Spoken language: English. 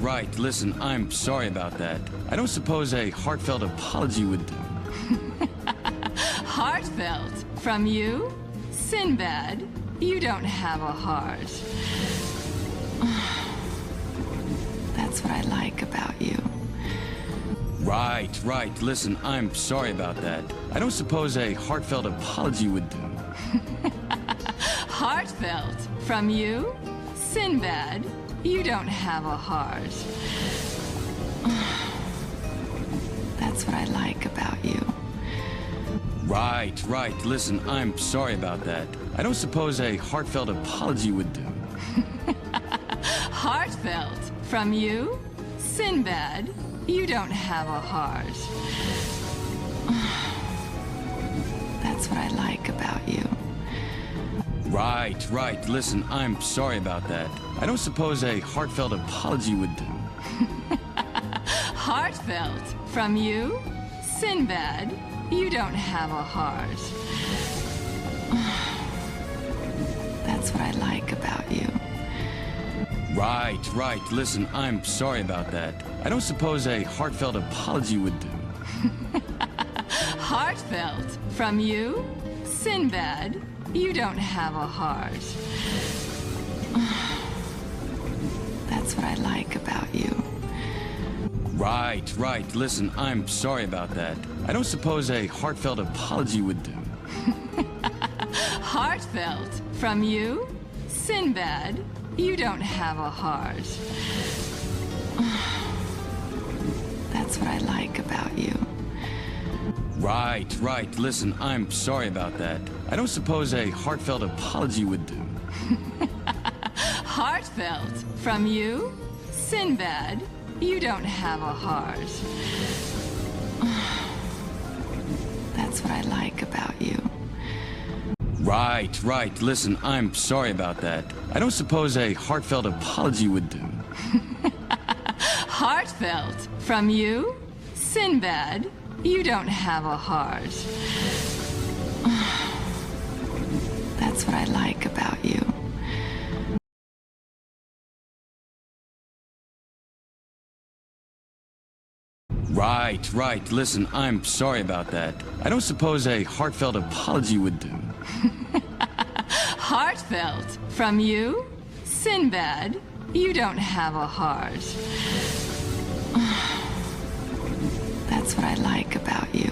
Right. Listen, I'm sorry about that. I don't suppose a heartfelt apology would do. Heartfelt? From you? Sinbad, you don't have a heart. That's what I like about you. Right. Listen, I'm sorry about that. I don't suppose a heartfelt apology would do. Heartfelt? From you? Sinbad, you don't have a heart. That's what I like about you. Right. Listen, I'm sorry about that. I don't suppose a heartfelt apology would do. Heartfelt? From you? Sinbad, you don't have a heart. That's what I like about you. Right. Listen, I'm sorry about that. I don't suppose a heartfelt apology would do. Heartfelt? From you? Sinbad, you don't have a heart. That's what I like about you. Right. Listen, I'm sorry about that. I don't suppose a heartfelt apology would do. Heartfelt? From you? Sinbad, you don't have a heart. That's what I like about you. Right. Listen, I'm sorry about that. I don't suppose a heartfelt apology would do. Heartfelt? From you? Sinbad, you don't have a heart. That's what I like about you. Right. Listen, I'm sorry about that. I don't suppose a heartfelt apology would do. Heartfelt? From you? Sinbad, you don't have a heart. That's what I like about you. Right. Listen, I'm sorry about that. I don't suppose a heartfelt apology would do. Heartfelt? From you? Sinbad, you don't have a heart. That's what I like about you. Right. Listen, I'm sorry about that. I don't suppose a heartfelt apology would do. Heartfelt? From you? Sinbad, you don't have a heart. That's what I like about you.